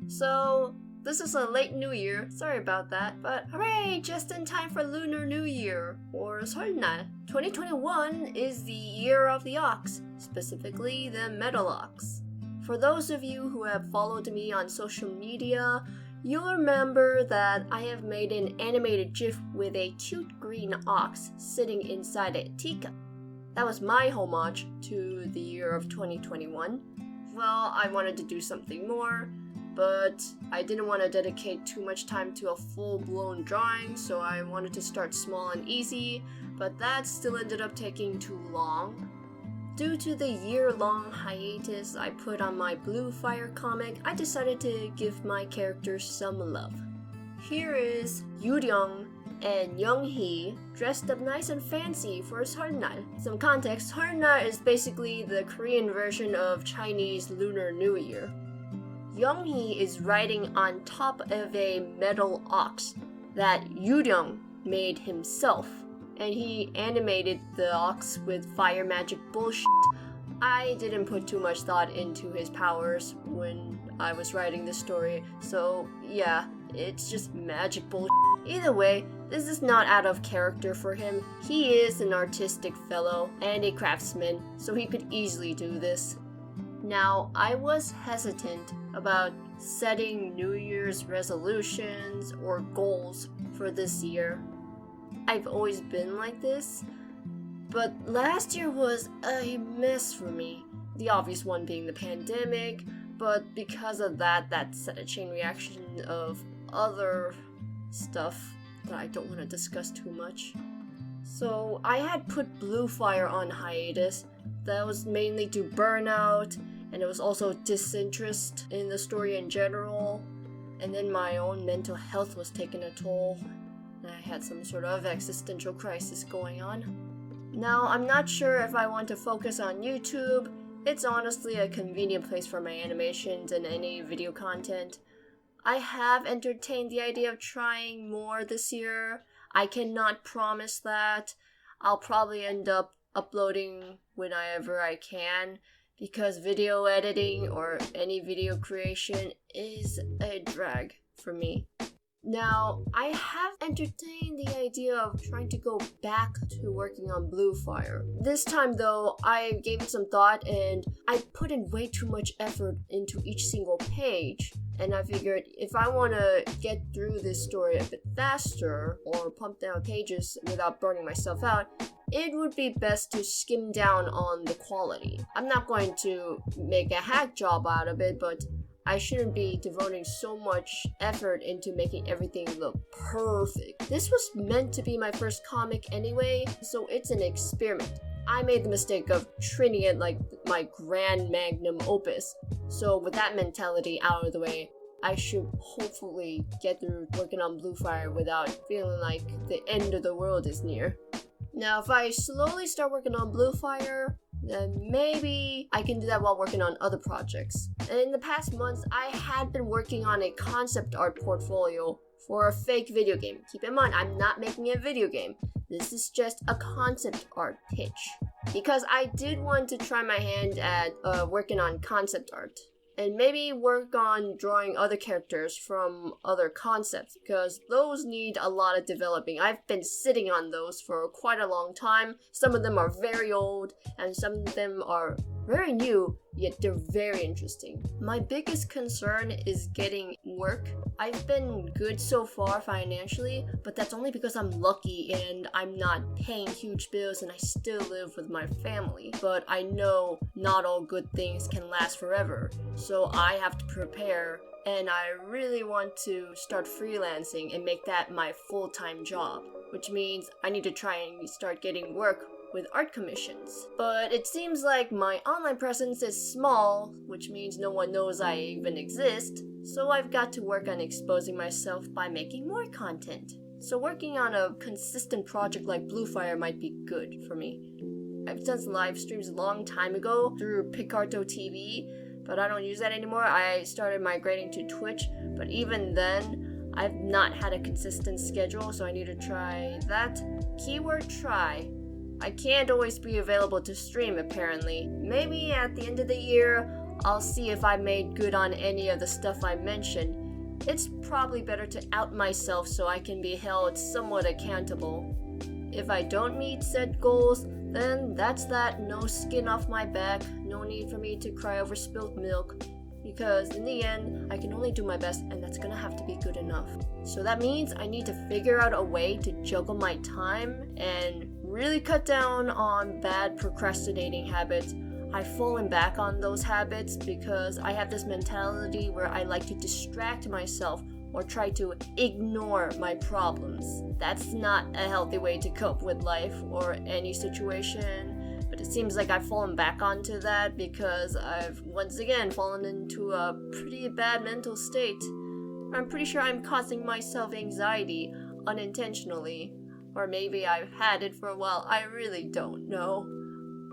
So, this is a late New Year, sorry about that, but hooray, just in time for Lunar New Year, or 설날. 2021 is the year of the ox, specifically the metal ox. For those of you who have followed me on social media, you'll remember that I have made an animated GIF with a cute green ox sitting inside a teacup. That was my homage to the year of 2021. Well, I wanted to do something more, but I didn't want to dedicate too much time to a full-blown drawing, so I wanted to start small and easy, but that still ended up taking too long. Due to the year-long hiatus I put on my Blue Fire comic, I decided to give my characters some love. Here is Yoo-ryung and Young-hee dressed up nice and fancy for 설날. Some context, 설날 is basically the Korean version of Chinese Lunar New Year. Young-hee is riding on top of a metal ox that Yoo-ryung made himself. And he animated the ox with fire magic bullshit. I didn't put too much thought into his powers when I was writing this story, so yeah, it's just magic bullshit. Either way, this is not out of character for him. He is an artistic fellow and a craftsman, so he could easily do this. Now, I was hesitant about setting New Year's resolutions or goals for this year. I've always been like this, but last year was a mess for me. The obvious one being the pandemic, but because of that set a chain reaction of other stuff that I don't want to discuss too much. So I had put Blue Fire on hiatus. That was mainly due to burnout, and it was also disinterest in the story in general, and then my own mental health was taking a toll. I had some sort of existential crisis going on. Now, I'm not sure if I want to focus on YouTube. It's honestly a convenient place for my animations and any video content. I have entertained the idea of trying more this year. I cannot promise that. I'll probably end up uploading whenever I can, because video editing or any video creation is a drag for me. Now, I have entertained the idea of trying to go back to working on Blue Fire. This time though, I gave it some thought and I put in way too much effort into each single page. And I figured if I want to get through this story a bit faster or pump down pages without burning myself out, it would be best to skim down on the quality. I'm not going to make a hack job out of it, but I shouldn't be devoting so much effort into making everything look perfect. This was meant to be my first comic anyway, so it's an experiment. I made the mistake of treating it like my grand magnum opus. So with that mentality out of the way, I should hopefully get through working on Blue Fire without feeling like the end of the world is near. Now, if I slowly start working on Blue Fire, then maybe I can do that while working on other projects. And in the past months, I had been working on a concept art portfolio for a fake video game. Keep in mind, I'm not making a video game. This is just a concept art pitch. Because I did want to try my hand at working on concept art. And maybe work on drawing other characters from other concepts, because those need a lot of developing. I've been sitting on those for quite a long time. Some of them are very old, and some of them are very new, yet they're very interesting. My biggest concern is getting work. I've been good so far financially, but that's only because I'm lucky and I'm not paying huge bills and I still live with my family. But I know not all good things can last forever, so I have to prepare, and I really want to start freelancing and make that my full-time job, which means I need to try and start getting work with art commissions. But it seems like my online presence is small, which means no one knows I even exist, so I've got to work on exposing myself by making more content. So working on a consistent project like Blue Fire might be good for me. I've done some live streams a long time ago through Picarto TV, but I don't use that anymore. I started migrating to Twitch, but even then, I've not had a consistent schedule, so I need to try that. Keyword try. I can't always be available to stream, apparently. Maybe at the end of the year, I'll see if I made good on any of the stuff I mentioned. It's probably better to out myself so I can be held somewhat accountable. If I don't meet said goals, then that's that. No skin off my back, no need for me to cry over spilt milk. Because in the end, I can only do my best, and that's gonna have to be good enough. So that means I need to figure out a way to juggle my time and really cut down on bad procrastinating habits. I've fallen back on those habits because I have this mentality where I like to distract myself or try to ignore my problems. That's not a healthy way to cope with life or any situation. But it seems like I've fallen back onto that because I've once again fallen into a pretty bad mental state. I'm pretty sure I'm causing myself anxiety unintentionally. Or maybe I've had it for a while, I really don't know.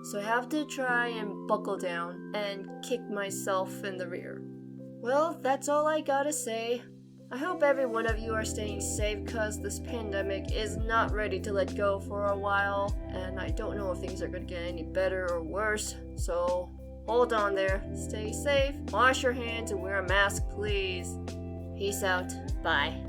So I have to try and buckle down and kick myself in the rear. Well, that's all I gotta say. I hope every one of you are staying safe because this pandemic is not ready to let go for a while, and I don't know if things are going to get any better or worse, so hold on there, stay safe, wash your hands, and wear a mask please. Peace out, bye.